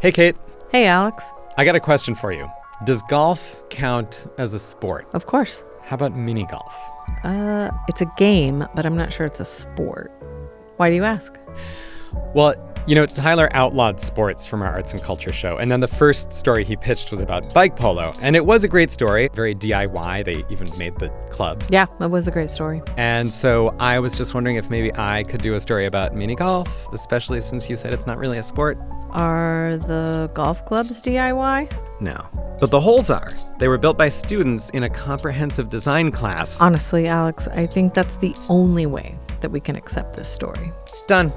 Hey, Kate. Hey, Alex. I got a question for you. Does golf count as a sport? Of course. How about mini golf? It's a game, but I'm not sure it's a sport. Why do you ask? Well, Tyler outlawed sports from our arts and culture show, and then the first story he pitched was about bike polo, and it was a great story, very DIY. They even made the clubs. Yeah, it was a great story. And so I was just wondering if maybe I could do a story about mini golf, especially since you said it's not really a sport. Are the golf clubs DIY? No. But the holes are. They were built by students in a comprehensive design class. Honestly, Alex, I think that's the only way that we can accept this story. Done.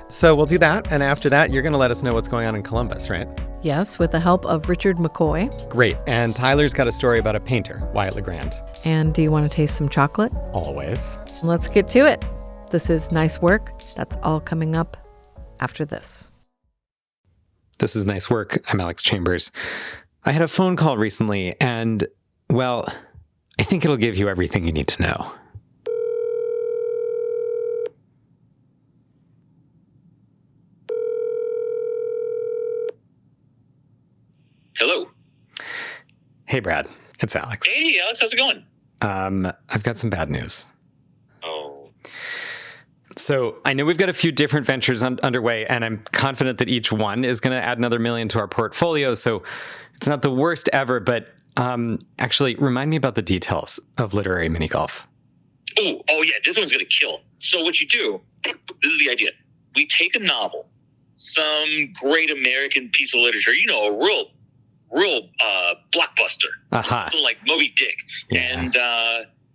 So we'll do that, and after that, you're going to let us know what's going on in Columbus, right? Yes, with the help of Richard McCoy. Great. And Tyler's got a story about a painter, Wyatt LeGrand. And do you want to taste some chocolate? Always. Let's get to it. This is Nice Work. That's all coming up after this. This is Nice Work. I'm Alex Chambers. I had a phone call recently, and, well, I think it'll give you everything you need to know. Hello. Hey, Brad. It's Alex. Hey, Alex. How's it going? I've got some bad news. Oh. So I know we've got a few different ventures underway, and I'm confident that each one is going to add another $1 million to our portfolio. So it's not the worst ever, but actually, remind me about the details of literary mini golf. Oh yeah, this one's going to kill. So what you do, this is the idea. We take a novel, some great American piece of literature, a real blockbuster, something like Moby Dick. Yeah. And,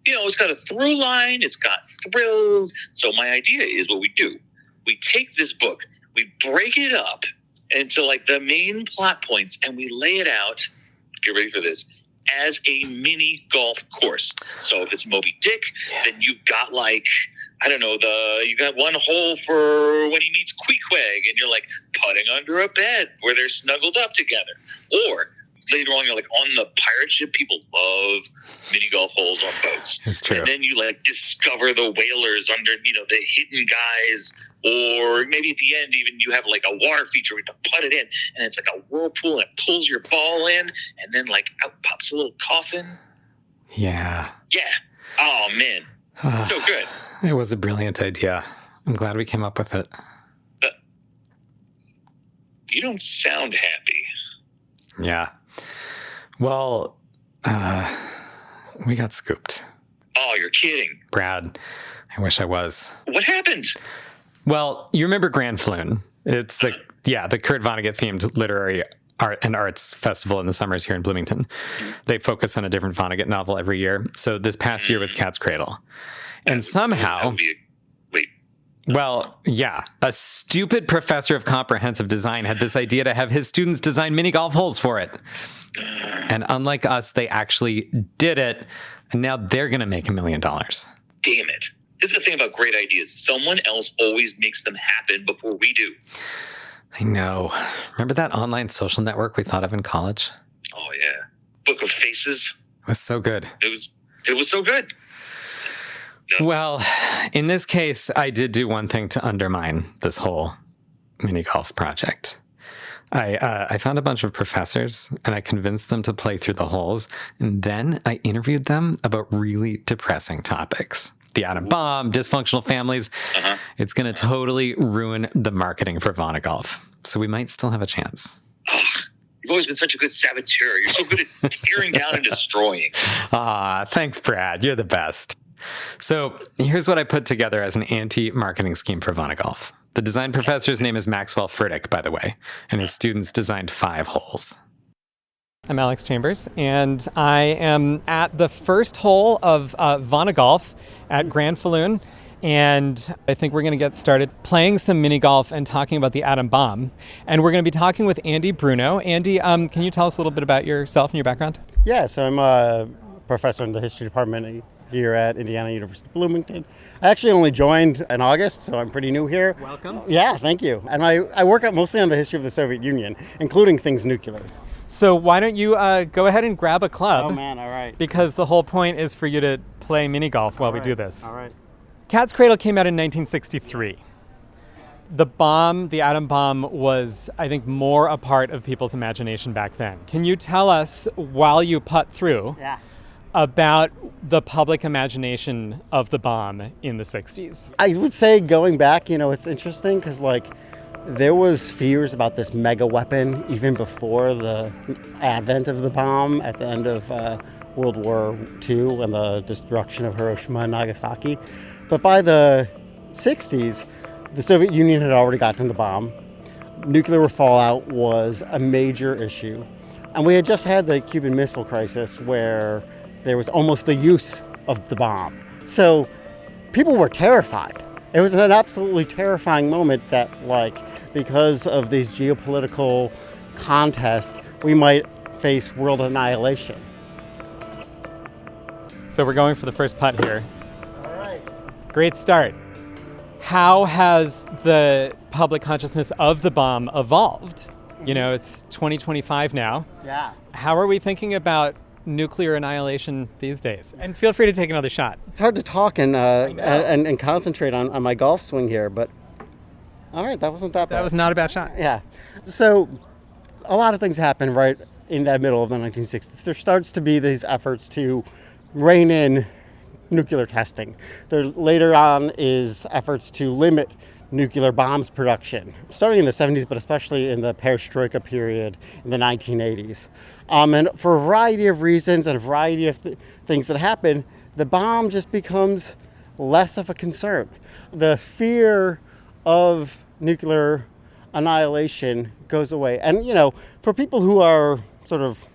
it's got a through line, it's got thrills. So my idea is what we do. We take this book, we break it up into like the main plot points, and we lay it out, get ready for this, as a mini golf course. So if it's Moby Dick, then you've got you got one hole for when he meets Queequeg, and you're like putting under a bed where they're snuggled up together. Or later on, you're like on the pirate ship. People love mini golf holes on boats. That's true. And then you discover the whalers under, the hidden guys. Or maybe at the end, even you have like a water feature where you have to put it in, and it's like a whirlpool, and it pulls your ball in, and then out pops a little coffin. Yeah. Yeah. Oh man, so good. It was a brilliant idea. I'm glad we came up with it. You don't sound happy. Yeah. Well, we got scooped. Oh, you're kidding. Brad, I wish I was. What happened? Well, you remember Grand Floon. It's the Kurt Vonnegut themed literary art and arts festival in the summers here in Bloomington. They focus on a different Vonnegut novel every year. So this past year was Cat's Cradle. And somehow, a stupid professor of comprehensive design had this idea to have his students design mini golf holes for it. And unlike us, they actually did it. And now they're going to make $1 million. Damn it. This is the thing about great ideas. Someone else always makes them happen before we do. I know. Remember that online social network we thought of in college? Oh, yeah. Book of Faces. It was so good. It was so good. No. Well, in this case, I did do one thing to undermine this whole mini golf project. I found a bunch of professors, and I convinced them to play through the holes, and then I interviewed them about really depressing topics. The atom bomb, dysfunctional families. It's going to totally ruin the marketing for Vonnegut. So we might still have a chance. You've always been such a good saboteur. You're so good at tearing down and destroying. Thanks, Brad. You're the best. So here's what I put together as an anti-marketing scheme for Vonnegut. The design professor's name is Maxwell Furtick, by the way, and his students designed 5 holes. I'm Alex Chambers, and I am at the first hole of Vonnegut at Grand Floon, and I think we're going to get started playing some mini golf and talking about the atom bomb. And we're going to be talking with Andy Bruno. Andy, can you tell us a little bit about yourself and your background? Yeah, so I'm a professor in the history department here at Indiana University Bloomington. I actually only joined in August, so I'm pretty new here. Welcome. Yeah, thank you. And I work mostly on the history of the Soviet Union, including things nuclear. So why don't you go ahead and grab a club? Oh man, all right. Because the whole point is for you to play mini golf while we do this. All right. Cat's Cradle came out in 1963. the bomb, the atom bomb, was, I think, more a part of people's imagination back then. Can you tell us, while you putt through, about the public imagination of the bomb in the 60s? I would say, going back, it's interesting because, there was fears about this mega weapon even before the advent of the bomb at the end of World War II and the destruction of Hiroshima and Nagasaki. But by the 60s, the Soviet Union had already gotten the bomb. Nuclear fallout was a major issue. And we had just had the Cuban Missile Crisis, where there was almost the use of the bomb. So people were terrified. It was an absolutely terrifying moment that, because of these geopolitical contests, we might face world annihilation. So we're going for the first putt here. All right. Great start. How has the public consciousness of the bomb evolved? It's 2025 now. Yeah. How are we thinking about nuclear annihilation these days? And feel free to take another shot. It's hard to talk and concentrate on my golf swing here, but all right, that wasn't that bad. That was not a bad shot. Yeah. So a lot of things happen right in that middle of the 1960s. There starts to be these efforts to rein in nuclear testing. There later on is efforts to limit nuclear bombs production, starting in the 70s, but especially in the perestroika period in the 1980s. And for a variety of reasons and a variety of things that happen, the bomb just becomes less of a concern. The fear of nuclear annihilation goes away. And, for people who are sort of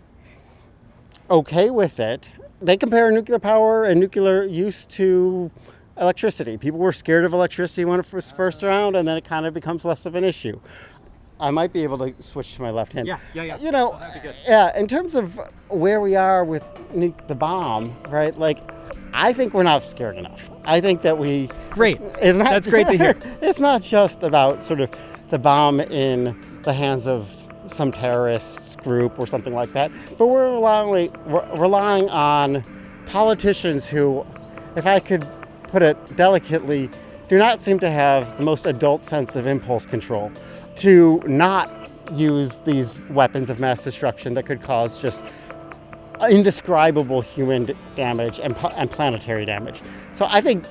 okay with it, they compare nuclear power and nuclear use to electricity. People were scared of electricity when it was first around, and then it kind of becomes less of an issue. I might be able to switch to my left hand. Yeah. That'd be good. Yeah, in terms of where we are with the bomb, right? I think we're not scared enough. I think that we... Great. That's great to hear. It's not just about sort of the bomb in the hands of some terrorist group or something like that, but we're relying on politicians who, if I could put it delicately, do not seem to have the most adult sense of impulse control to not use these weapons of mass destruction that could cause just indescribable human damage and planetary damage. So I think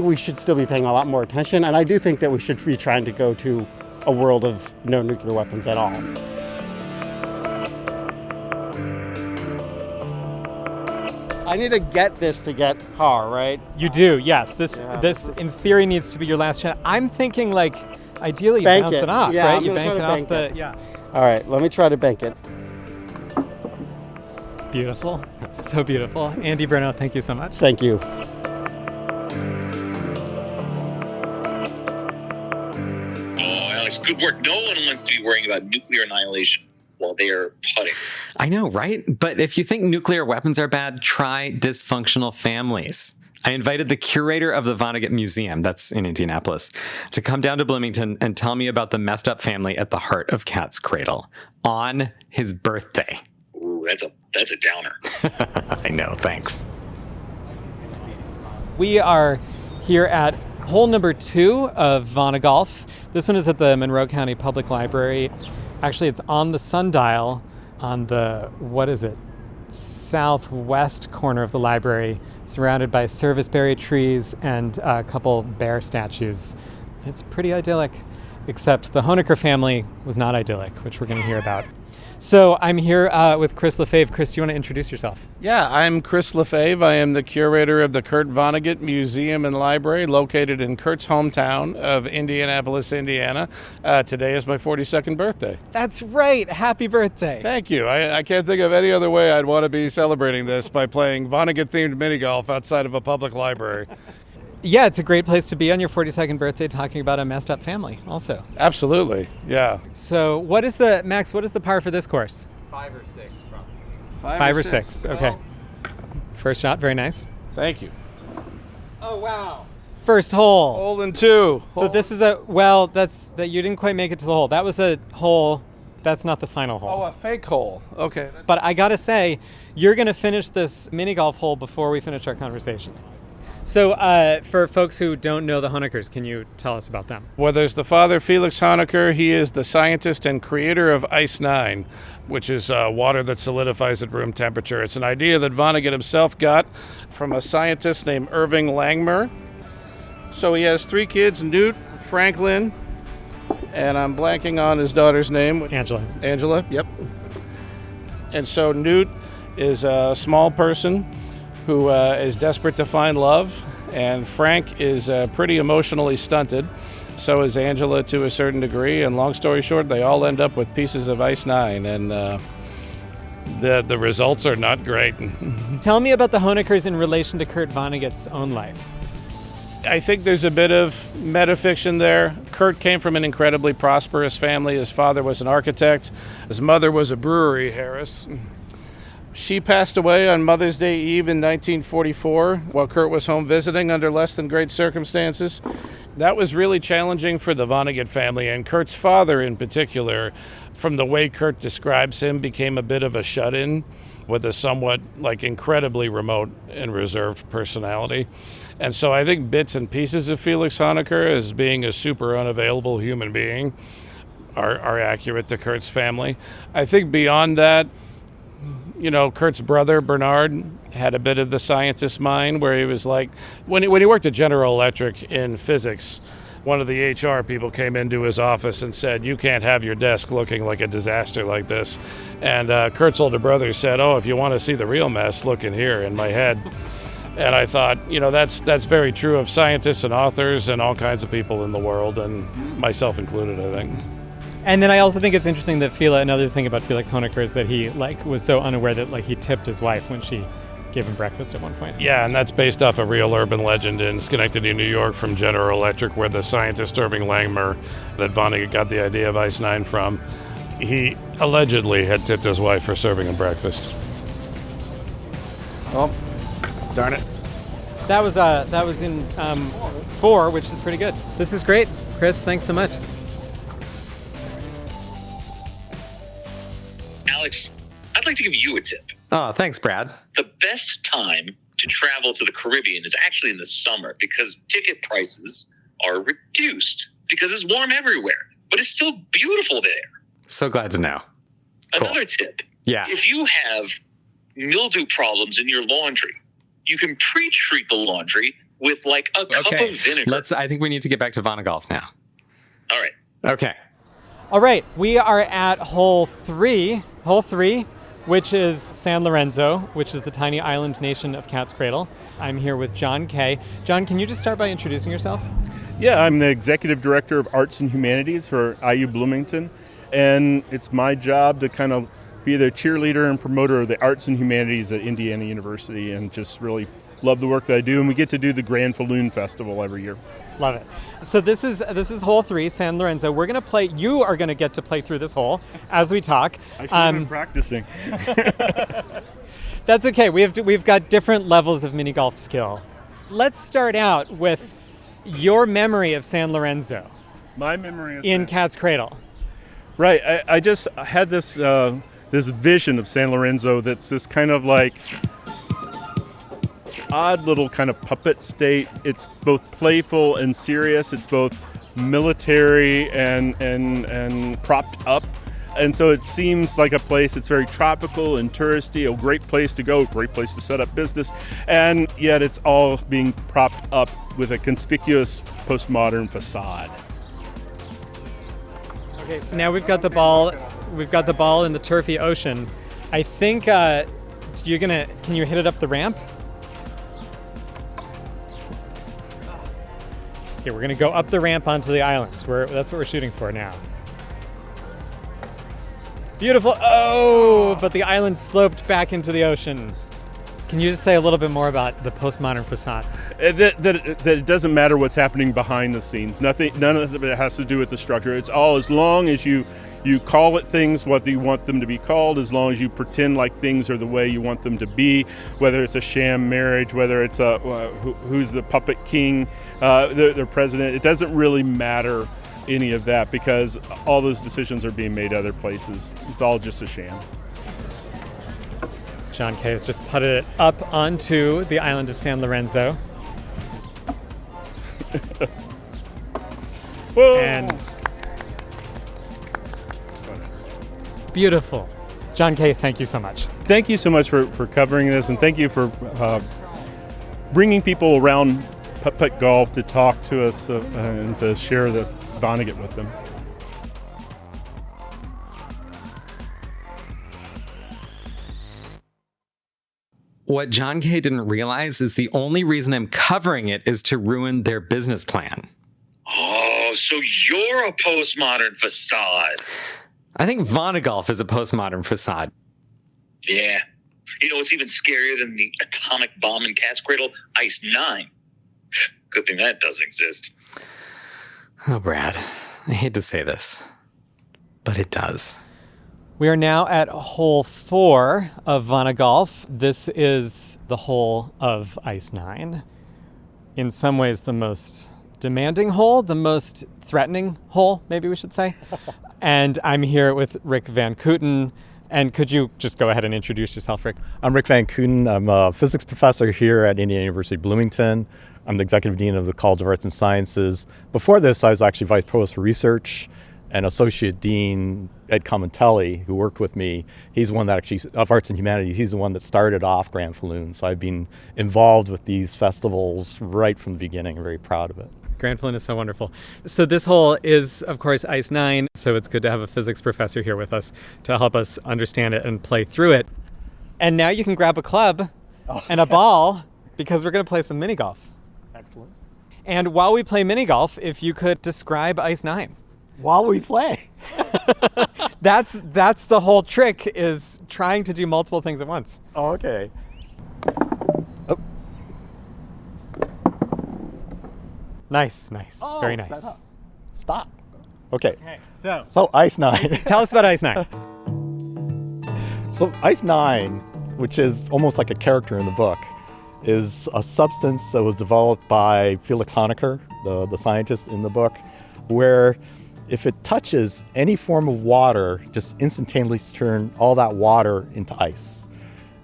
we should still be paying a lot more attention, and I do think that we should be trying to go to a world of no nuclear weapons at all. I need to get this to get par, right? You do, yes. This in theory needs to be your last shot. I'm thinking ideally you bounce it off, right? You bank it off the. All right, let me try to bank it. Beautiful. So beautiful. Andy Bruno, thank you so much. Thank you. Alex, good work. No one wants to be worrying about nuclear annihilation while they are putting. I know, right? But if you think nuclear weapons are bad, try dysfunctional families. I invited the curator of the Vonnegut Museum, that's in Indianapolis, to come down to Bloomington and tell me about the messed up family at the heart of Cat's Cradle on his birthday. Ooh, that's a downer. I know, thanks. We are here at hole number 2 of Vonnegut. This one is at the Monroe County Public Library. Actually, it's on the sundial on the, southwest corner of the library, surrounded by serviceberry trees and a couple bear statues. It's pretty idyllic, except the Honecker family was not idyllic, which we're going to hear about. So I'm here with Chris Lefebvre. Chris, do you want to introduce yourself? Yeah, I'm Chris Lefebvre. I am the curator of the Kurt Vonnegut Museum and Library, located in Kurt's hometown of Indianapolis, Indiana. Today is my 42nd birthday. That's right. Happy birthday. Thank you. I can't think of any other way I'd want to be celebrating this by playing Vonnegut-themed mini-golf outside of a public library. Yeah, it's a great place to be on your 42nd birthday talking about a messed up family also. Absolutely, yeah. So what is the par for this course? 5 or 6, probably. 5 or 6, okay. First shot, very nice. Thank you. Oh, wow. First hole. Hole in 2. So this is you didn't quite make it to the hole. That was a hole, that's not the final hole. Oh, a fake hole. Okay. But I gotta say, you're gonna finish this mini golf hole before we finish our conversation. So for folks who don't know the Honeckers, can you tell us about them? Well, there's the father, Felix Honecker. He is the scientist and creator of Ice 9, which is water that solidifies at room temperature. It's an idea that Vonnegut himself got from a scientist named Irving Langmuir. So he has 3 kids, Newt, Franklin, and I'm blanking on his daughter's name. Angela, yep. And so Newt is a small person who is desperate to find love, and Frank is pretty emotionally stunted. So is Angela to a certain degree, and long story short, they all end up with pieces of Ice 9, and the results are not great. Tell me about the Honeckers in relation to Kurt Vonnegut's own life. I think there's a bit of metafiction there. Kurt came from an incredibly prosperous family. His father was an architect. His mother was a brewery heiress. She passed away on Mother's Day Eve in 1944 while Kurt was home visiting under less than great circumstances. That was really challenging for the Vonnegut family, and Kurt's father in particular, from the way Kurt describes him, became a bit of a shut-in with a somewhat incredibly remote and reserved personality. And so I think bits and pieces of Felix Honecker as being a super unavailable human being are accurate to Kurt's family. I think beyond that, Kurt's brother, Bernard, had a bit of the scientist mind where he was like, when he worked at General Electric in physics, one of the HR people came into his office and said, "You can't have your desk looking like a disaster like this." And Kurt's older brother said, "Oh, if you want to see the real mess, look in here in my head." And I thought, that's very true of scientists and authors and all kinds of people in the world, and myself included, I think. And then I also think it's interesting that another thing about Felix Honecker is that he was so unaware that he tipped his wife when she gave him breakfast at one point. Yeah, and that's based off a real urban legend in Schenectady, New York from General Electric, where the scientist Irving Langmuir that Vonnegut got the idea of Ice 9 from, he allegedly had tipped his wife for serving him breakfast. Oh, darn it. That was in 4, which is pretty good. This is great. Chris, thanks so much. Alex, I'd like to give you a tip. Oh, thanks, Brad. The best time to travel to the Caribbean is actually in the summer because ticket prices are reduced because it's warm everywhere, but it's still beautiful there. So glad to know. Cool. Another tip. Yeah. If you have mildew problems in your laundry, you can pre-treat the laundry with a cup of vinegar. I think we need to get back to Vonnegut now. All right. Okay. All right. We are at hole 3, which is San Lorenzo, which is the tiny island nation of Cat's Cradle. I'm here with John Kay. John, can you just start by introducing yourself? Yeah, I'm the Executive Director of Arts and Humanities for IU Bloomington, and it's my job to kind of be the cheerleader and promoter of the arts and humanities at Indiana University, and just really love the work that I do, and we get to do the Grand Falloon Festival every year. Love it. So this is hole 3, San Lorenzo. We're going to play, you are going to get to play through this hole as we talk. I should have been practicing. That's okay. We've got different levels of mini golf skill. Let's start out with your memory of San Lorenzo. My memory is in Cat's Cradle. Right. I just had this this vision of San Lorenzo that's this kind of odd little kind of puppet state. It's both playful and serious. It's both military and propped up. And so it seems like a place that's very tropical and touristy, a great place to go, great place to set up business. And yet it's all being propped up with a conspicuous postmodern facade. Okay, so now we've got the ball. We've got the ball in the turfy ocean. I think can you hit it up the ramp? Okay, we're gonna go up the ramp onto the island. That's what we're shooting for now. Beautiful. Oh, but the island sloped back into the ocean. Can you just say a little bit more about the postmodern facade? That it doesn't matter what's happening behind the scenes. None of it has to do with the structure. It's all as long as you call it things what you want them to be called, as long as you pretend like things are the way you want them to be, whether it's a sham marriage, whether it's who's the puppet king, their president. It doesn't really matter any of that because all those decisions are being made other places. It's all just a sham. John Kay has just putted it up onto the island of San Lorenzo. Whoa. And beautiful. John Kay, thank you so much. Thank you so much for covering this, and thank you for bringing people around putt-putt golf to talk to us and to share the Vonnegut with them. What John Kay didn't realize is the only reason I'm covering it is to ruin their business plan. Oh, so you're a postmodern facade. I think Vonnegut is a postmodern facade. Yeah. You know what's even scarier than the atomic bomb and cat's cradle? Ice 9. Good thing that doesn't exist. Oh, Brad, I hate to say this, but it does. We are now at hole 4 of Vonnegut. This is the hole of Ice 9. In some ways, the most demanding hole, the most threatening hole, maybe we should say. And I'm here with Rick Van Kooten. And could you just go ahead and introduce yourself, Rick? I'm Rick Van Kooten. I'm a physics professor here at Indiana University Bloomington. I'm the executive dean of the College of Arts and Sciences. Before this, I was actually vice provost for research and associate dean Ed Commentelli, who worked with me. He's one that actually, of arts and humanities, he's the one that started off Grand Falloon. So I've been involved with these festivals right from the beginning. I'm very proud of it. Grand Falloon is so wonderful. So this hole is, of course, Ice 9. So it's good to have a physics professor here with us to help us understand it and play through it. And now you can grab a club and a ball because we're going to play some mini golf. Excellent. And while we play mini golf, if you could describe Ice 9. While we play. That's the whole trick, is trying to do multiple things at once. Oh, okay. Oh. Nice. Oh, very nice. Stop. Okay. So Ice 9. tell us about Ice 9. So Ice 9, which is almost like a character in the book, is a substance that was developed by Felix Honecker, the scientist in the book, where if it touches any form of water, just instantaneously turn all that water into ice.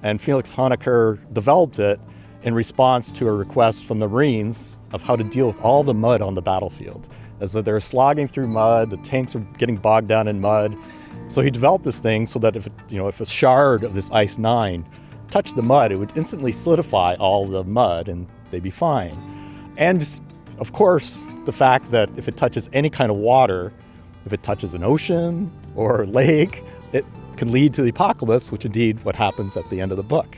And Felix Honecker developed it in response to a request from the Marines of how to deal with all the mud on the battlefield. As that they're slogging through mud, the tanks are getting bogged down in mud. So he developed this thing so that if a shard of this Ice 9 touched the mud, it would instantly solidify all the mud and they'd be fine. And of course, the fact that if it touches any kind of water, if it touches an ocean or a lake, it can lead to the apocalypse, which indeed what happens at the end of the book.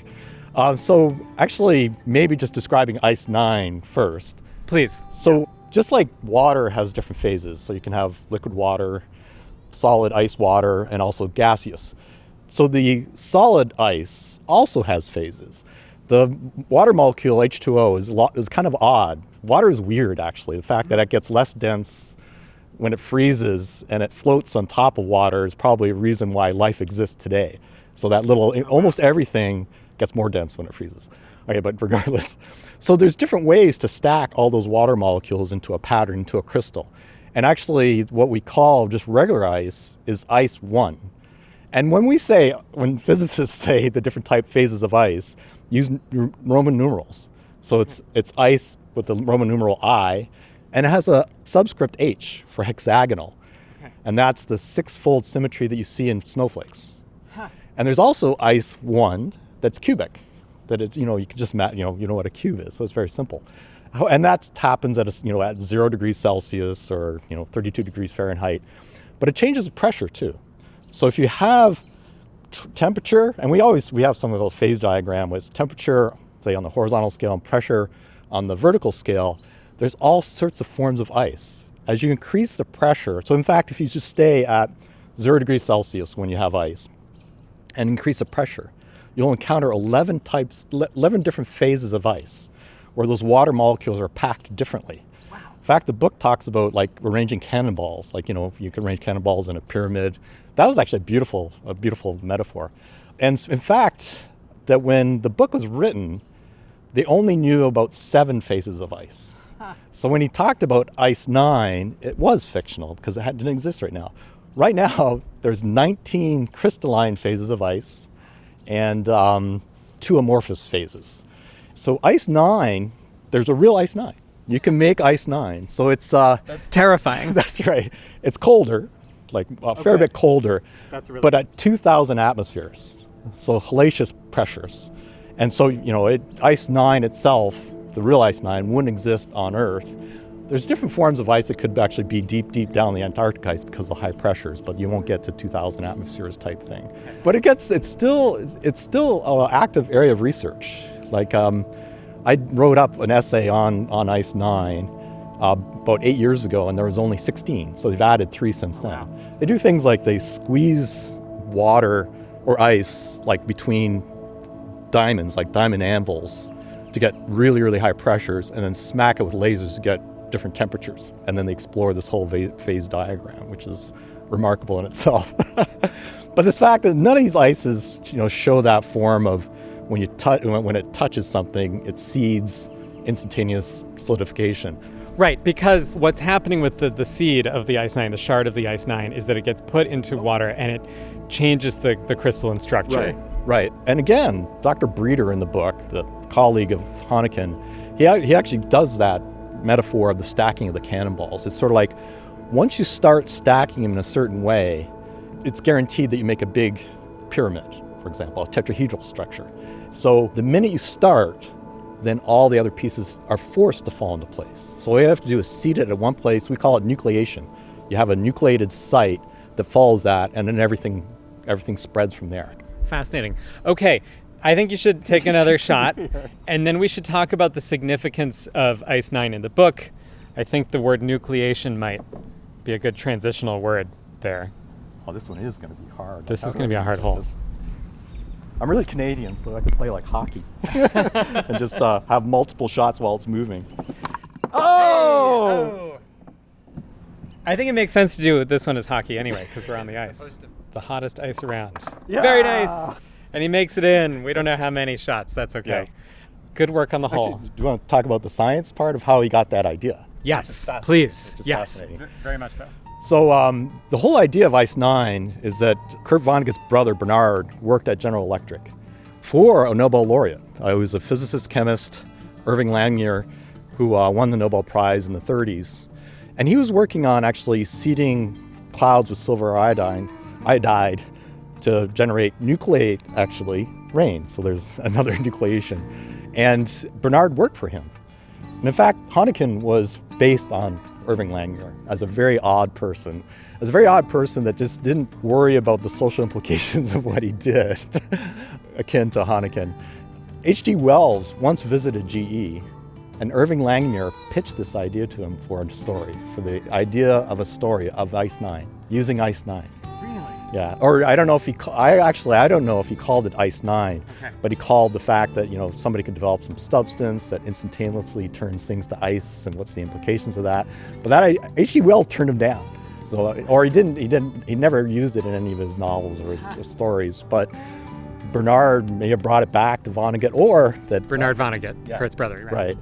So actually, maybe just describing Ice 9 first. Please. So just like water has different phases, so you can have liquid water, solid ice water, and also gaseous. So the solid ice also has phases. The water molecule, H2O, is kind of odd. Water is weird, actually. The fact that it gets less dense when it freezes and it floats on top of water is probably a reason why life exists today. So that almost everything gets more dense when it freezes. Okay, but regardless. So there's different ways to stack all those water molecules into a pattern, into a crystal. And actually, what we call just regular ice is Ice 1. And when physicists say the different phases of ice, use Roman numerals. So it's ice with the Roman numeral I, and it has a subscript H for hexagonal. Okay. And that's the 6-fold symmetry that you see in snowflakes. Huh. And there's also Ice 1 that's cubic. That you can just you know what a cube is, so it's very simple. And that happens at at 0 degrees Celsius or 32 degrees Fahrenheit. But it changes with pressure too. So if you have temperature, and we have some of a phase diagram with temperature, say on the horizontal scale, and pressure on the vertical scale, there's all sorts of forms of ice. As you increase the pressure, so in fact, if you just stay at 0 degrees Celsius when you have ice and increase the pressure, you'll encounter 11 different phases of ice where those water molecules are packed differently. Wow. In fact, the book talks about arranging cannonballs, if you can arrange cannonballs in a pyramid. That was actually a beautiful metaphor. And in fact, that when the book was written, they only knew about 7 phases of ice. Huh. So when he talked about Ice 9, it was fictional because it didn't exist right now. Right now, there's 19 crystalline phases of ice and 2 amorphous phases. So Ice 9, there's a real Ice 9. You can make ice 9. So it's That's terrifying. that's right. It's colder, like a fair bit colder, but at 2,000 atmospheres. So hellacious pressures. And so, ice 9 itself, the real ice 9, wouldn't exist on Earth. There's different forms of ice that could actually be deep down the Antarctic ice because of high pressures, but you won't get to 2,000 atmospheres type thing. But it's still an active area of research. Like I wrote up an essay on ice 9 about 8 years ago, and there was only 16, so they've added 3 since then. They do things like they squeeze water or ice like between diamonds, like diamond anvils, to get really, really high pressures, and then smack it with lasers to get different temperatures. And then they explore this whole phase diagram, which is remarkable in itself. But this fact that none of these ices, show that form of when it touches something, it seeds instantaneous solidification. Right, because what's happening with the seed of the ice 9, the shard of the ice 9, is that it gets put into water and it changes the crystalline structure. Right. And again, Dr. Breeder in the book, the colleague of Honiken, he actually does that metaphor of the stacking of the cannonballs. It's sort of like once you start stacking them in a certain way, it's guaranteed that you make a big pyramid, for example, a tetrahedral structure. So the minute you start, then all the other pieces are forced to fall into place. So what you have to do is seed it at one place. We call it nucleation. You have a nucleated site that follows that, and then everything spreads from there. Fascinating. Okay, I think you should take another shot, and then we should talk about the significance of ice 9 in the book. I think the word nucleation might be a good transitional word there. Oh, this one is going to be hard. This is going to be a hard hole. I'm really Canadian, so I could play like hockey and just have multiple shots while it's moving. Oh! I think it makes sense to do this one as hockey anyway, because we're on the ice. The hottest ice around. Yeah. Very nice. And he makes it in. We don't know how many shots. That's okay. Yes. Good work on the hole. Actually, do you want to talk about the science part of how he got that idea? Yes, please. Yes. Fascinating. Very much so. So the whole idea of ice 9 is that Kurt Vonnegut's brother, Bernard, worked at General Electric for a Nobel laureate. He was a physicist chemist, Irving Langmuir, who won the Nobel Prize in the 30s. And he was working on actually seeding clouds with silver iodide to generate nucleate, actually, rain. So there's another nucleation. And Bernard worked for him. And in fact, Honiken was based on Irving Langmuir as a very odd person. As a very odd person that just didn't worry about the social implications of what he did, akin to Honiken. H.G. Wells once visited GE, and Irving Langmuir pitched this idea to him for a story, for the idea of a story of Ice 9, using Ice 9. Yeah, or I don't know if he called it Ice 9, but he called the fact that somebody could develop some substance that instantaneously turns things to ice, and what's the implications of that. But that H.G. Wells turned him down, or he never used it in any of his novels or his stories. But Bernard may have brought it back to Vonnegut, or that Bernard Vonnegut, Kurt's brother, right?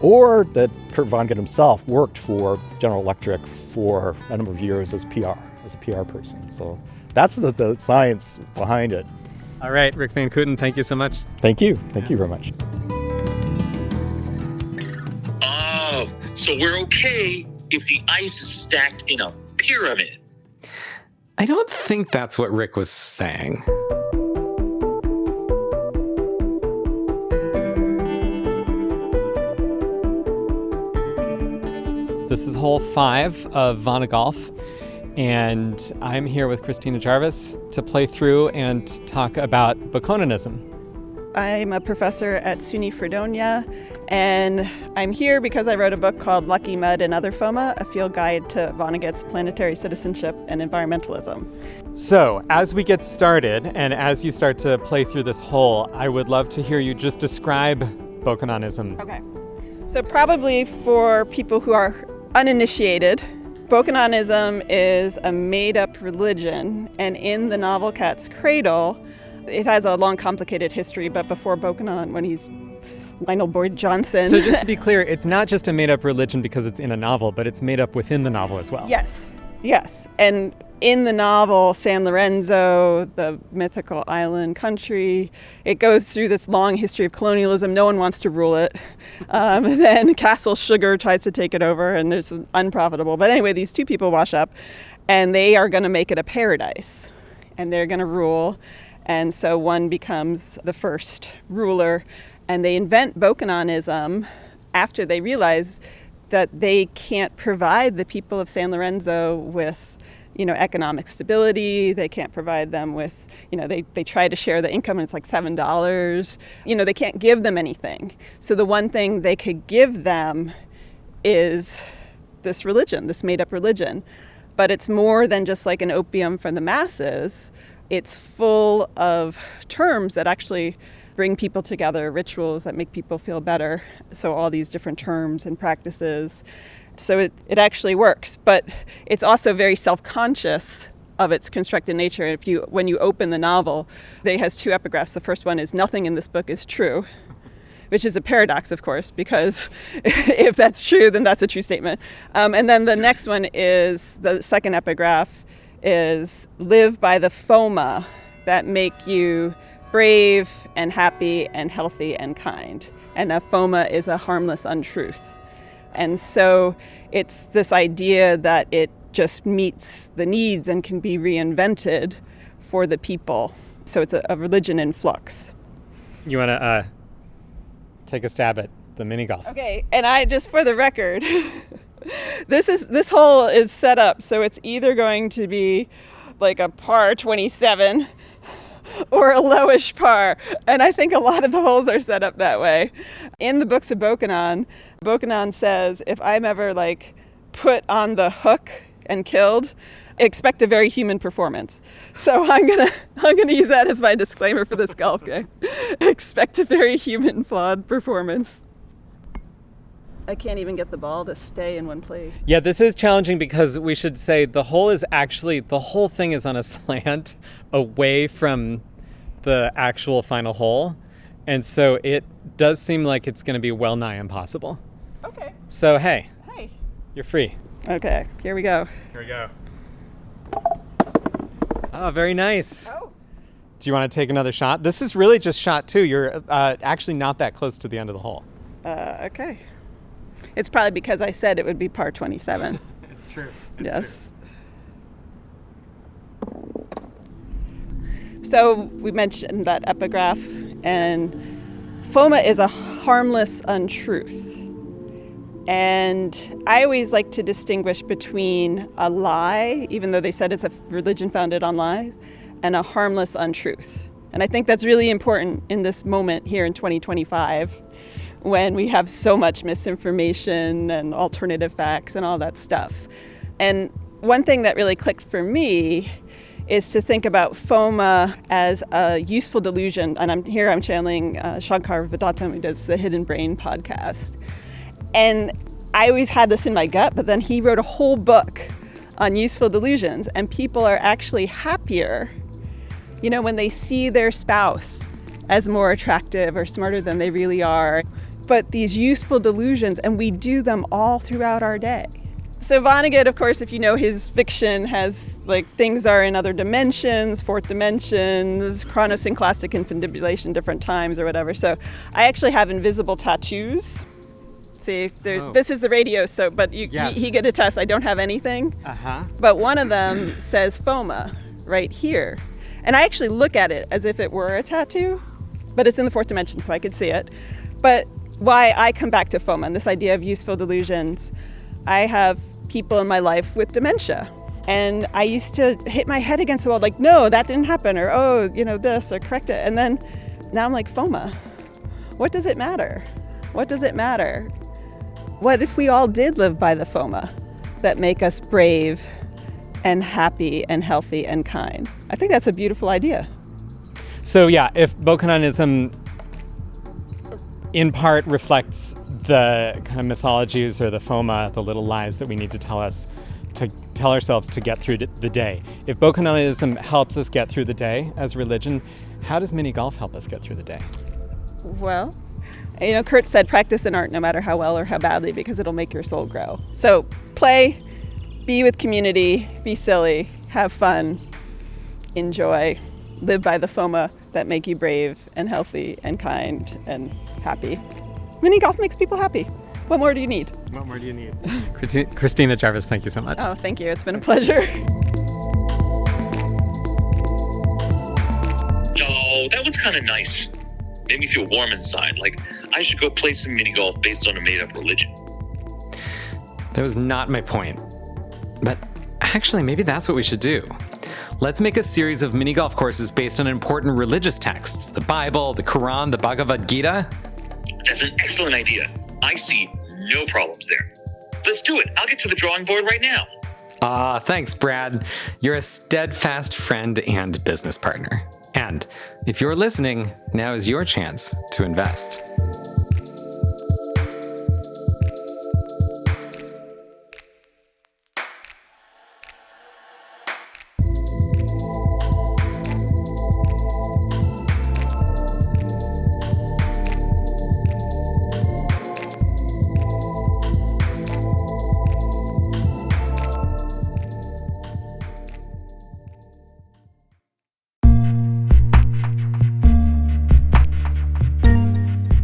Or that Kurt Vonnegut himself worked for General Electric for a number of years as a PR person. So that's the science behind it. All right, Rick Van Kooten, thank you so much. Thank you. Thank you very much. Oh, so we're okay if the ice is stacked in a pyramid. I don't think that's what Rick was saying. This is hole 5 of Vonnegut, and I'm here with Christina Jarvis to play through and talk about Bokononism. I'm a professor at SUNY Fredonia, and I'm here because I wrote a book called Lucky Mud and Other FOMA, a field guide to Vonnegut's planetary citizenship and environmentalism. So, as we get started, and as you start to play through this hole, I would love to hear you just describe Bokononism. Okay. So probably for people who are uninitiated, Bokononism is a made-up religion, and in the novel Cat's Cradle, it has a long, complicated history, but before Bokonon, when he's Lionel Boyd Johnson. So just to be clear, it's not just a made-up religion because it's in a novel, but it's made up within the novel as well. Yes. And in the novel, San Lorenzo, the mythical island country, it goes through this long history of colonialism. No one wants to rule it. Then Castle Sugar tries to take it over, and there's unprofitable. But anyway, these two people wash up, and they are going to make it a paradise, and they're going to rule. And so one becomes the first ruler, and they invent Bokononism after they realize that they can't provide the people of San Lorenzo with, economic stability. They can't provide them with, they try to share the income and it's like $7. They can't give them anything. So the one thing they could give them is this religion, this made-up religion. But it's more than just like an opium for the masses. It's full of terms that actually bring people together, rituals that make people feel better. So all these different terms and practices. So it actually works, but it's also very self-conscious of its constructed nature. When you open the novel, it has two epigraphs. The first one is, "Nothing in this book is true," which is a paradox, of course, because if that's true, then that's a true statement. And then the next one is, the second epigraph is, "Live by the FOMA that make you brave and happy and healthy and kind." And a FOMA is a harmless untruth. And so it's this idea that it just meets the needs and can be reinvented for the people. So it's a religion in flux. You want to take a stab at the mini golf? Okay, and I just for the record, this hole is set up so it's either going to be like a par 27 or a lowish par. And I think a lot of the holes are set up that way. In the books of Bokonon says, if I'm ever put on the hook and killed, expect a very human performance. So I'm gonna use that as my disclaimer for this golf game. Expect a very human, flawed performance. I can't even get the ball to stay in one place. Yeah, this is challenging because we should say the whole thing is on a slant away from the actual final hole. And so it does seem like it's going to be well nigh impossible. Okay. So, hey, you're free. Okay, here we go. Here we go. Oh, very nice. Oh. Do you want to take another shot? This is really just shot 2. You're actually not that close to the end of the hole. Okay. It's probably because I said it would be par 27. It's true. Yes. True. So we mentioned that epigraph, and FOMA is a harmless untruth. And I always like to distinguish between a lie, even though they said it's a religion founded on lies, and a harmless untruth. And I think that's really important in this moment here in 2025, when we have so much misinformation and alternative facts and all that stuff. And one thing that really clicked for me is to think about FOMA as a useful delusion. And I'm channeling Shankar Vedantam, who does the Hidden Brain podcast. And I always had this in my gut, but then he wrote a whole book on useful delusions, and people are actually happier, when they see their spouse as more attractive or smarter than they really are. But these useful delusions, and we do them all throughout our day. So Vonnegut, of course, if you know his fiction, has things are in other dimensions, fourth dimensions, chronosynclastic confabulation, different times or whatever. So I actually have invisible tattoos. See, this is the radio, but he could attest I don't have anything. But one of them says FOMA right here. And I actually look at it as if it were a tattoo, but it's in the fourth dimension, so I could see it. But why I come back to FOMA and this idea of useful delusions, I have people in my life with dementia. And I used to hit my head against the wall, no, that didn't happen, or, this, or correct it. And then now I'm FOMA. What does it matter? What does it matter? What if we all did live by the FOMA that make us brave and happy and healthy and kind? I think that's a beautiful idea. So yeah, if Bokononism in part reflects the kind of mythologies or the FOMA, the little lies that we need to tell ourselves to get through the day. If Bokononism helps us get through the day as religion, how does mini golf help us get through the day? Well, Kurt said practice an art no matter how well or how badly, because it'll make your soul grow. So play, be with community, be silly, have fun, enjoy, live by the FOMA that make you brave and healthy and kind and happy. Mini golf makes people happy. What more do you need? What more do you need? Christina Jarvis, thank you so much. Oh, thank you. It's been a pleasure. Oh, that one's kind of nice. Made me feel warm inside. Like I should go play some mini golf based on a made-up religion. That was not my point. But actually, maybe that's what we should do. Let's make a series of mini golf courses based on important religious texts. The Bible, the Quran, the Bhagavad Gita. That's an excellent idea. I see no problems there. Let's do it. I'll get to the drawing board right now. Thanks, Brad. You're a steadfast friend and business partner. And if you're listening, now is your chance to invest.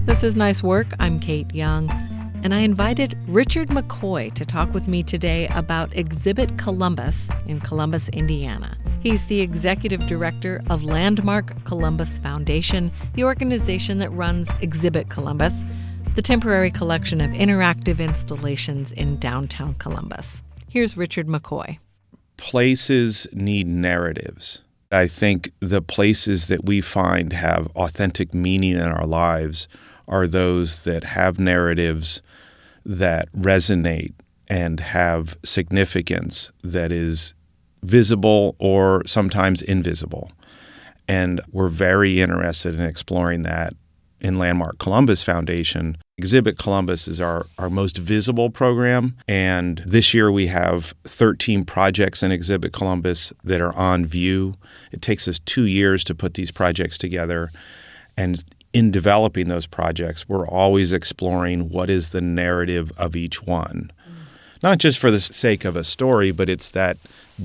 This is Nice Work. I'm Kate Young, and I invited Richard McCoy to talk with me today about Exhibit Columbus in Columbus, Indiana. He's the executive director of Landmark Columbus Foundation, the organization that runs Exhibit Columbus, the temporary collection of interactive installations in downtown Columbus. Here's Richard McCoy. Places need narratives. I think the places that we find have authentic meaning in our lives are those that have narratives that resonate and have significance that is visible or sometimes invisible. And we're very interested in exploring that in Landmark Columbus Foundation. Exhibit Columbus is our most visible program, and this year we have 13 projects in Exhibit Columbus that are on view. It takes us 2 years to put these projects together, and in developing those projects, we're always exploring what is the narrative of each one. Not just for the sake of a story, but it's that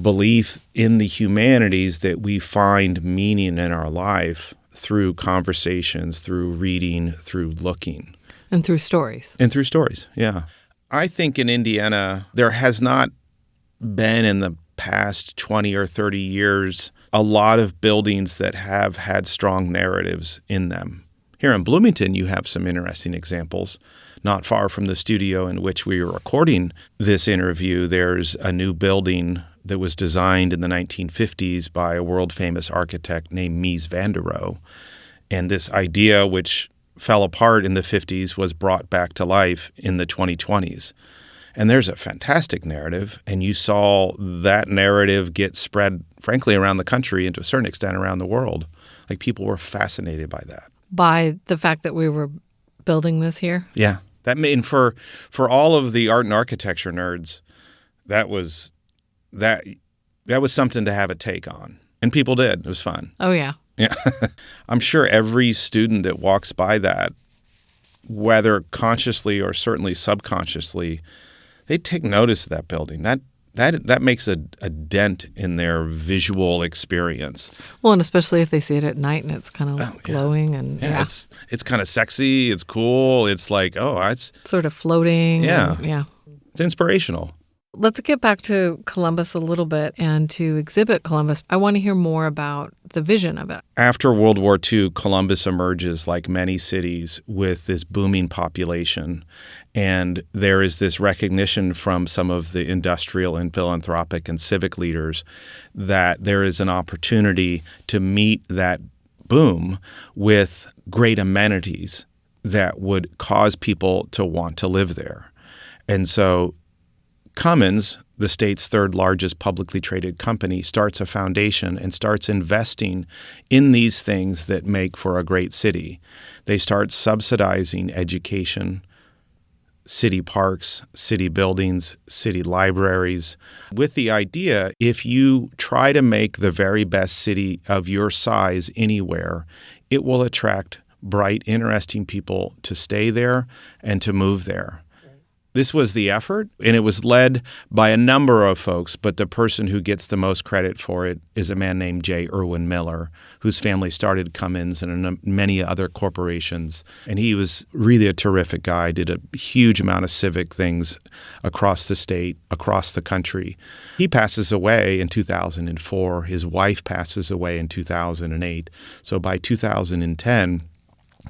belief in the humanities that we find meaning in our life through conversations, through reading, through looking. And through stories. And through stories, yeah. I think in Indiana, there has not been in the past 20 or 30 years a lot of buildings that have had strong narratives in them. Here in Bloomington, you have some interesting examples. Not far from the studio in which we are recording this interview, there's a new building that was designed in the 1950s by a world-famous architect named Mies van der Rohe. And this idea, which fell apart in the 50s, was brought back to life in the 2020s. And there's a fantastic narrative, and you saw that narrative get spread, frankly, around the country and to a certain extent around the world. Like, people were fascinated by that. By the fact that we were building this here? Yeah. That made, for all of the art and architecture nerds, that was something to have a take on. And people did. It was fun. Oh, yeah. Yeah. I'm sure every student that walks by that, whether consciously or certainly subconsciously, they take notice of that building. That makes a dent in their visual experience. Well, and especially if they see it at night and it's kind of glowing and yeah. It's kind of sexy. It's cool. It's like, it's sort of floating. Yeah. Yeah. It's inspirational. Let's get back to Columbus a little bit and to Exhibit Columbus. I want to hear more about the vision of it. After World War II, Columbus emerges, like many cities, with this booming population. And there is this recognition from some of the industrial and philanthropic and civic leaders that there is an opportunity to meet that boom with great amenities that would cause people to want to live there. And so Cummins, the state's third largest publicly traded company, starts a foundation and starts investing in these things that make for a great city. They start subsidizing education, city parks, city buildings, city libraries, with the idea if you try to make the very best city of your size anywhere, it will attract bright, interesting people to stay there and to move there. This was the effort, and it was led by a number of folks, but the person who gets the most credit for it is a man named J. Irwin Miller, whose family started Cummins and many other corporations. And he was really a terrific guy, did a huge amount of civic things across the state, across the country. He passes away in 2004. His wife passes away in 2008. So by 2010,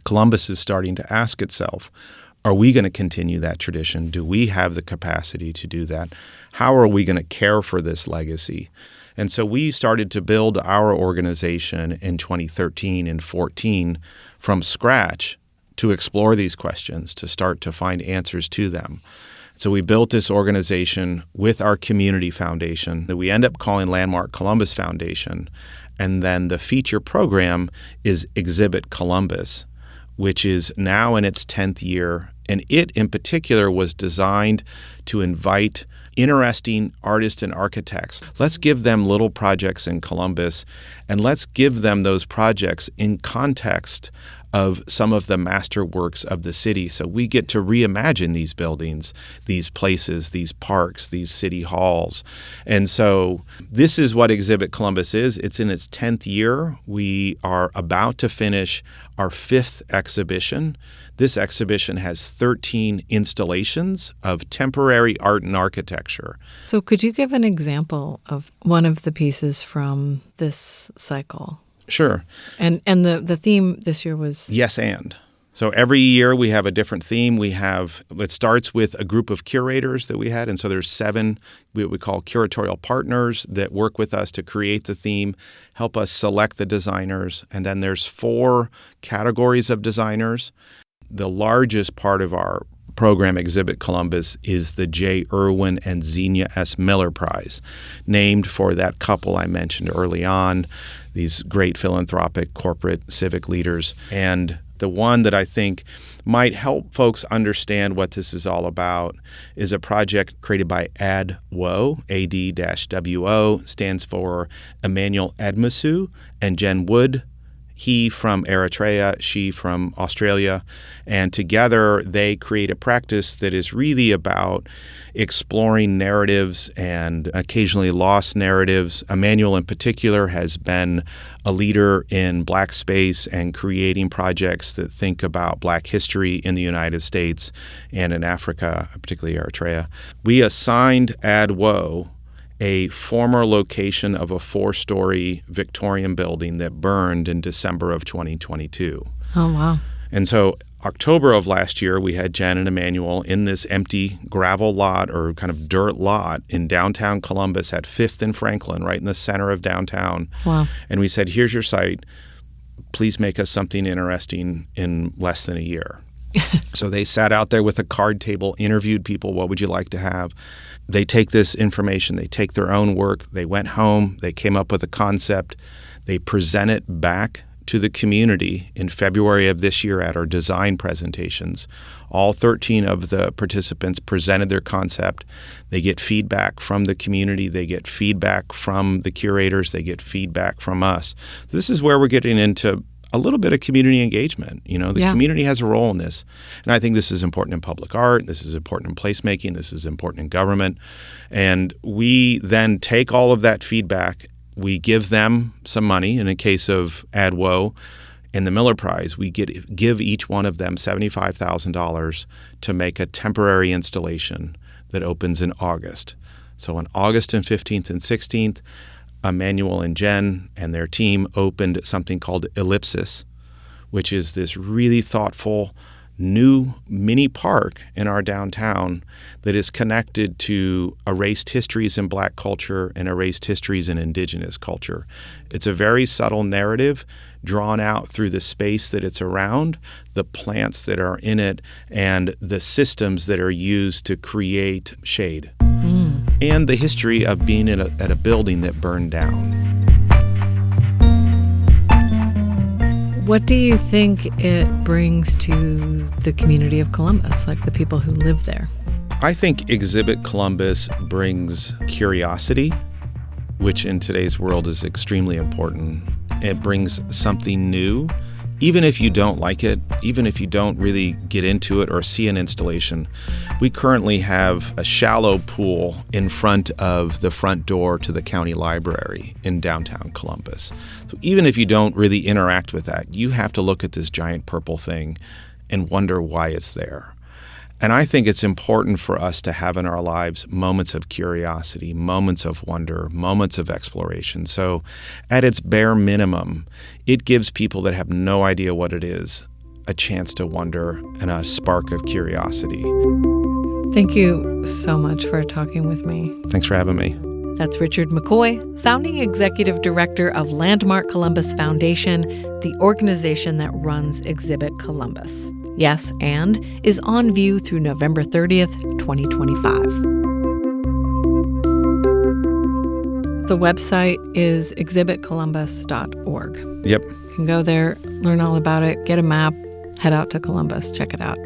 Columbus is starting to ask itself, are we going to continue that tradition? Do we have the capacity to do that? How are we going to care for this legacy? And so we started to build our organization in 2013 and 14 from scratch to explore these questions, to start to find answers to them. So we built this organization with our community foundation that we end up calling Landmark Columbus Foundation. And then the feature program is Exhibit Columbus, which is now in its 10th year. And it, in particular, was designed to invite interesting artists and architects. Let's give them little projects in Columbus, and let's give them those projects in context of some of the masterworks of the city. So we get to reimagine these buildings, these places, these parks, these city halls. And so this is what Exhibit Columbus is. It's in its 10th year. We are about to finish our 5th exhibition. This exhibition has 13 installations of temporary art and architecture. So could you give an example of one of the pieces from this cycle? Sure. And the theme this year was? Yes, and. So every year we have a different theme. It starts with a group of curators that we had. And so there's 7 what we call curatorial partners that work with us to create the theme, help us select the designers. And then there's 4 categories of designers. The largest part of our program, Exhibit Columbus, is the J. Irwin and Xenia S. Miller Prize, named for that couple I mentioned early on, these great philanthropic, corporate, civic leaders. And the one that I think might help folks understand what this is all about is a project created by ADWO, AD-WO, stands for Emmanuel Edmasu and Jen Wood. He from Eritrea, she from Australia, and together they create a practice that is really about exploring narratives and occasionally lost narratives. Emmanuel in particular has been a leader in Black space and creating projects that think about Black history in the United States and in Africa, particularly Eritrea. We assigned ADWO a former location of a 4-story Victorian building that burned in December of 2022. Oh, wow. And so October of last year, we had Jen and Emmanuel in this empty gravel lot or kind of dirt lot in downtown Columbus at 5th and Franklin, right in the center of downtown. Wow. And we said, here's your site. Please make us something interesting in less than a year. So they sat out there with a card table, interviewed people, what would you like to have? They take this information, they take their own work, they went home, they came up with a concept, they present it back to the community in February of this year at our design presentations. All 13 of the participants presented their concept. They get feedback from the community, they get feedback from the curators, they get feedback from us. So this is where we're getting into a little bit of community engagement. The community has a role in this. And I think this is important in public art. This is important in placemaking. This is important in government. And we then take all of that feedback. We give them some money. In a case of ADWO and the Miller Prize, we give each one of them $75,000 to make a temporary installation that opens in August. So on August 15th and 16th, Emmanuel and Jen and their team opened something called Ellipsis, which is this really thoughtful new mini park in our downtown that is connected to erased histories in Black culture and erased histories in Indigenous culture. It's a very subtle narrative drawn out through the space that it's around, the plants that are in it, and the systems that are used to create shade. And the history of being at a building that burned down. What do you think it brings to the community of Columbus, like the people who live there? I think Exhibit Columbus brings curiosity, which in today's world is extremely important. It brings something new Even if you don't like it, even if you don't really get into it or see an installation, we currently have a shallow pool in front of the front door to the county library in downtown Columbus. So even if you don't really interact with that, you have to look at this giant purple thing and wonder why it's there. And I think it's important for us to have in our lives moments of curiosity, moments of wonder, moments of exploration. So at its bare minimum, it gives people that have no idea what it is a chance to wonder and a spark of curiosity. Thank you so much for talking with me. Thanks for having me. That's Richard McCoy, founding executive director of Landmark Columbus Foundation, the organization that runs Exhibit Columbus. Yes, and is on view through November 30th, 2025. The website is exhibitcolumbus.org. Yep. You can go there, learn all about it, get a map, head out to Columbus, check it out.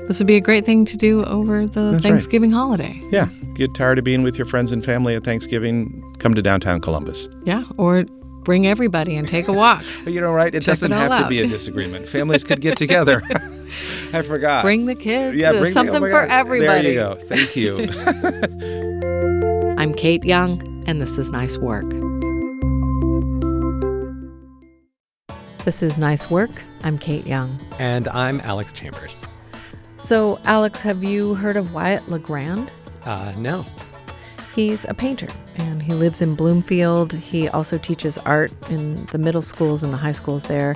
This would be a great thing to do over the Thanksgiving holiday. Yeah. Get tired of being with your friends and family at Thanksgiving, come to downtown Columbus. Yeah, or bring everybody and take a walk. You know, right? It doesn't have to be a disagreement. Families could get together. I forgot. Bring the kids. Yeah, bring something for everybody. There you go. Thank you. I'm Kate Young, and this is Nice Work. This is Nice Work. I'm Kate Young. And I'm Alex Chambers. So, Alex, have you heard of Wyatt LeGrand? No. He's a painter, and he lives in Bloomfield. He also teaches art in the middle schools and the high schools there.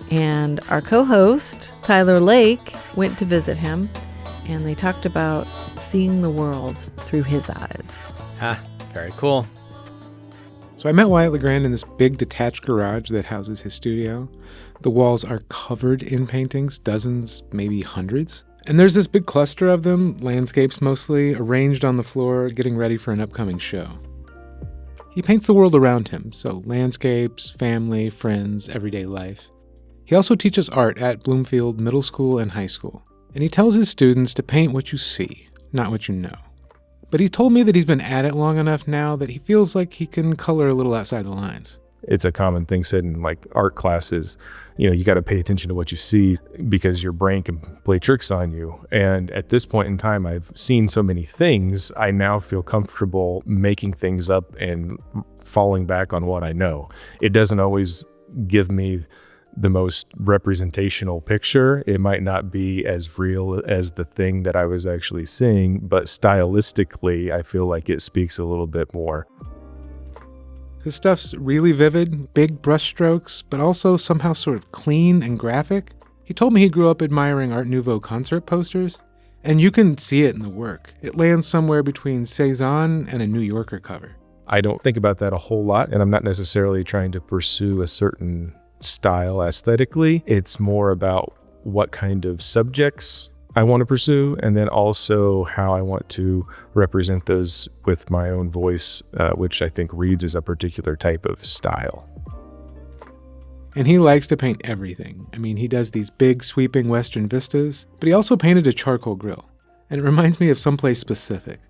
And our co-host, Tyler Lake, went to visit him, and they talked about seeing the world through his eyes. Very cool. So I met Wyatt LeGrand in this big detached garage that houses his studio. The walls are covered in paintings, dozens, maybe hundreds. And there's this big cluster of them, landscapes mostly, arranged on the floor, getting ready for an upcoming show. He paints the world around him, so landscapes, family, friends, everyday life. He also teaches art at Bloomfield Middle School and High School. And he tells his students to paint what you see, not what you know. But he told me that he's been at it long enough now that he feels like he can color a little outside the lines. It's a common thing said in like art classes, you got to pay attention to what you see because your brain can play tricks on you. And at this point in time, I've seen so many things, I now feel comfortable making things up and falling back on what I know. It doesn't always give me the most representational picture. It might not be as real as the thing that I was actually seeing, but stylistically, I feel like it speaks a little bit more. His stuff's really vivid, big brushstrokes, but also somehow sort of clean and graphic. He told me he grew up admiring Art Nouveau concert posters, and you can see it in the work. It lands somewhere between Cezanne and a New Yorker cover. I don't think about that a whole lot, and I'm not necessarily trying to pursue a certain style aesthetically. It's more about what kind of subjects I want to pursue, and then also how I want to represent those with my own voice, which I think reads as a particular type of style. And he likes to paint everything. I mean, he does these big sweeping Western vistas, but he also painted a charcoal grill. And it reminds me of someplace specific,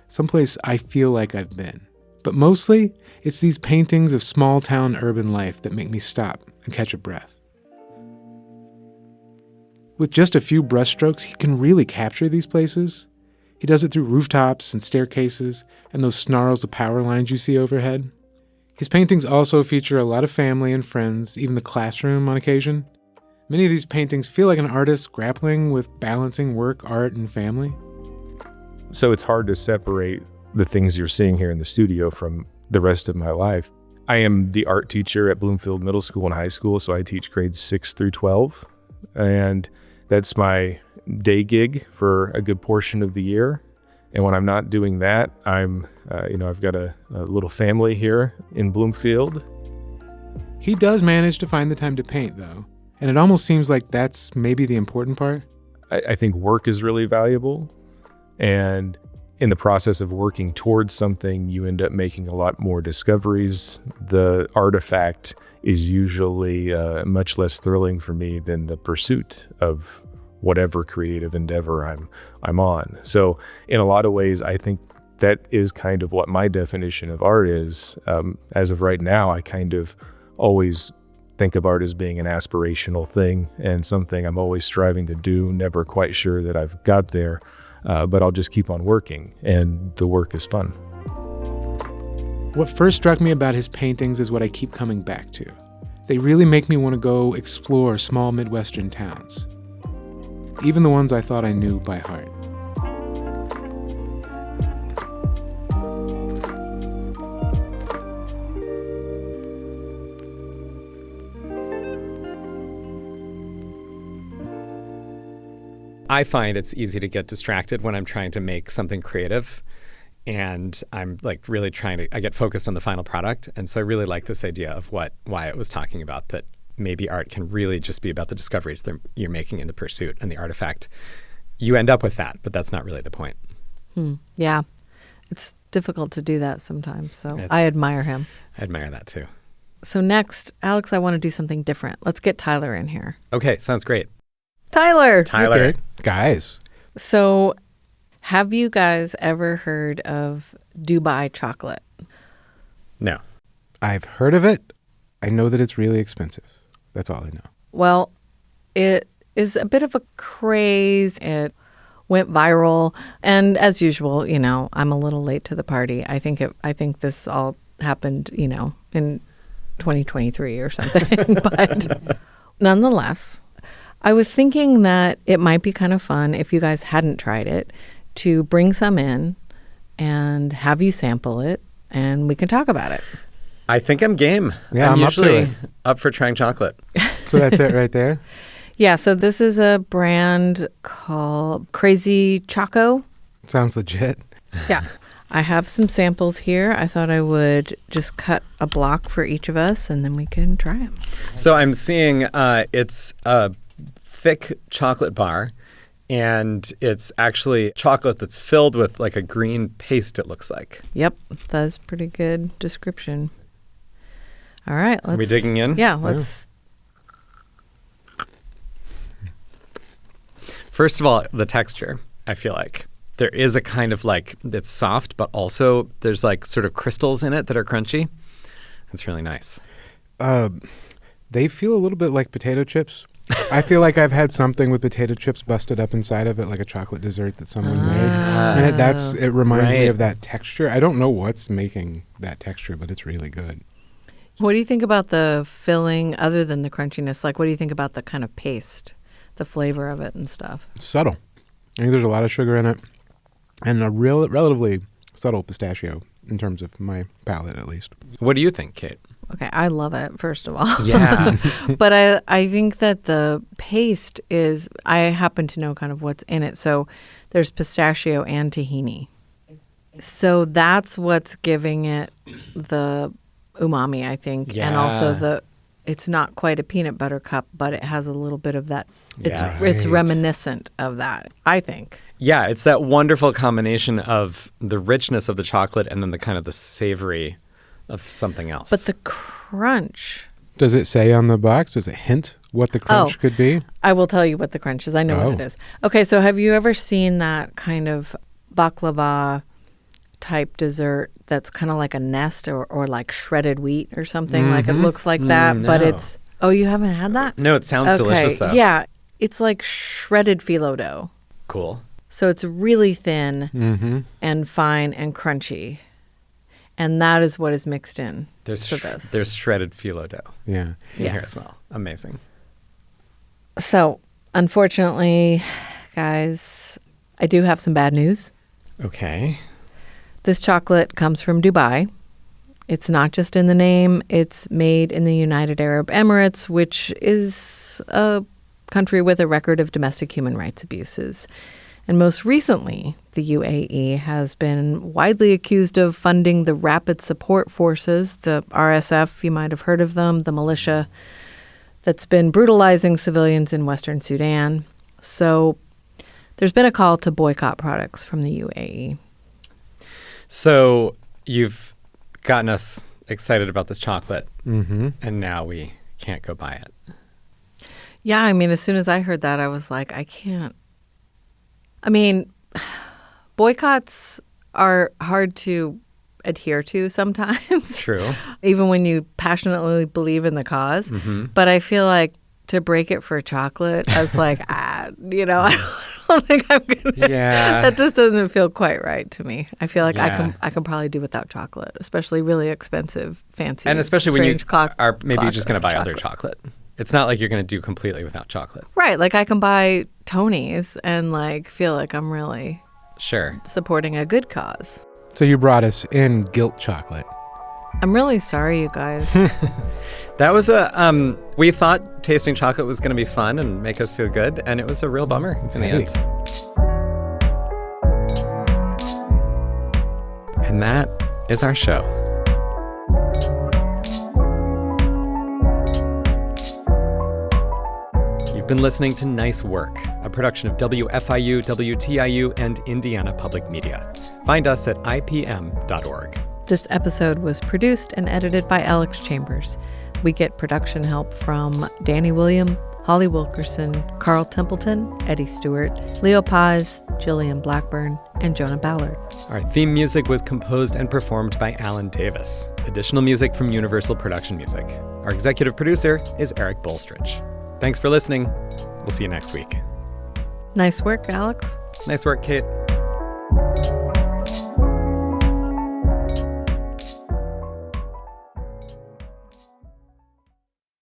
someplace I feel like I've been. But mostly, it's these paintings of small-town urban life that make me stop and catch a breath. With just a few brushstrokes, he can really capture these places. He does it through rooftops and staircases and those snarls of power lines you see overhead. His paintings also feature a lot of family and friends, even the classroom on occasion. Many of these paintings feel like an artist grappling with balancing work, art, and family. So it's hard to separate the things you're seeing here in the studio from the rest of my life. I am the art teacher at Bloomfield Middle School and High School, so I teach grades 6 through 12. And that's my day gig for a good portion of the year. And when I'm not doing that, I've got a little family here in Bloomfield. He does manage to find the time to paint, though. And it almost seems like that's maybe the important part. I think work is really valuable. And in the process of working towards something, you end up making a lot more discoveries. The artifact is usually much less thrilling for me than the pursuit of whatever creative endeavor I'm on. So in a lot of ways, I think that is kind of what my definition of art is. As of right now, I kind of always think of art as being an aspirational thing and something I'm always striving to do, never quite sure that I've got there, but I'll just keep on working, and the work is fun. What first struck me about his paintings is what I keep coming back to. They really make me want to go explore small Midwestern towns, even the ones I thought I knew by heart. I find it's easy to get distracted when I'm trying to make something creative, and I'm like really I get focused on the final product. And so I really like this idea of what Wyatt was talking about, that maybe art can really just be about the discoveries that you're making in the pursuit and the artifact. You end up with that, but that's not really the point. Yeah. It's difficult to do that sometimes. So I admire him. I admire that too. So next, Alex, I want to do something different. Let's get Tyler in here. Okay, sounds great. Tyler. Okay. Guys. So have you guys ever heard of Dubai chocolate? No. I've heard of it. I know that it's really expensive. That's all I know. Well, It is a bit of a craze. It went viral. And as usual, I'm a little late to the party. I think this all happened, in 2023 or something. But nonetheless, I was thinking that it might be kind of fun if you guys hadn't tried it to bring some in and have you sample it and we can talk about it. I think I'm game. Yeah, I'm usually up to it. up for trying chocolate. So that's it right there? Yeah, so this is a brand called Crazy Choco. Sounds legit. Yeah. I have some samples here. I thought I would just cut a block for each of us and then we can try them. So I'm seeing it's a thick chocolate bar, and it's actually chocolate that's filled with like a green paste, it looks like. Yep, that's pretty good description. All right. Are we digging in? Yeah, let's. First of all, the texture, I feel like. There is a kind of like, it's soft, but also there's like sort of crystals in it that are crunchy. It's really nice. They feel a little bit like potato chips. I feel like I've had something with potato chips busted up inside of it, like a chocolate dessert that someone made. And it reminds me of that texture. I don't know what's making that texture, but it's really good. What do you think about the filling other than the crunchiness? Like, what do you think about the kind of paste, the flavor of it and stuff? It's subtle. I think there's a lot of sugar in it and a relatively subtle pistachio in terms of my palate, at least. What do you think, Kate? Okay, I love it, first of all. Yeah. But I think that the paste is, I happen to know kind of what's in it. So there's pistachio and tahini. So that's what's giving it the umami, I think. Yeah. And also it's not quite a peanut butter cup, but it has a little bit of that. It's reminiscent of that, I think. Yeah, it's that wonderful combination of the richness of the chocolate and then the kind of the savory of something else. But the crunch. Does it say on the box? Does it hint what the crunch could be? I will tell you what the crunch is. I know what it is. Okay, so have you ever seen that kind of baklava type dessert that's kind of like a nest or like shredded wheat or something? Like it looks like that, but it's... Oh, you haven't had that? No, it sounds delicious though. Yeah, it's like shredded phyllo dough. Cool. So it's really thin and fine and crunchy. And that is what is mixed in to this. There's shredded phyllo dough. Yeah. In here as well. Amazing. So, unfortunately, guys, I do have some bad news. Okay. This chocolate comes from Dubai. It's not just in the name. It's made in the United Arab Emirates, which is a country with a record of domestic human rights abuses. And most recently, the UAE has been widely accused of funding the Rapid Support Forces, the RSF, you might have heard of them, the militia that's been brutalizing civilians in Western Sudan. So there's been a call to boycott products from the UAE. So you've gotten us excited about this chocolate, and now we can't go buy it. Yeah, I mean, as soon as I heard that, I was like, I can't. I mean, boycotts are hard to adhere to sometimes. True. Even when you passionately believe in the cause. But I feel like to break it for chocolate, I was like, I don't think I'm gonna. Yeah. That just doesn't feel quite right to me. I feel like Yeah. I can probably do without chocolate, especially really expensive, fancy, And especially when you strange are maybe just going to buy chocolate. other chocolate. It's not like you're going to do completely without chocolate. Right. Like I can buy Tony's and like feel like I'm really Sure. supporting a good cause. So you brought us in guilt chocolate. I'm really sorry, you guys. That was we thought tasting chocolate was going to be fun and make us feel good, and it was a real bummer in the end. And that is our show. You've been listening to Nice Work, a production of WFIU, WTIU, and Indiana Public Media. Find us at ipm.org. This episode was produced and edited by Alex Chambers. We get production help from Danny William, Holly Wilkerson, Karl Templeton, Eddie Stewart, Leo Paes, Jillian Blackburn, and Jonah Ballard. Our theme music was composed and performed by Alan Davis. Additional music from Universal Production Music. Our executive producer is Eric Bolstridge. Thanks for listening. We'll see you next week. Nice work, Alex. Nice work, Kate.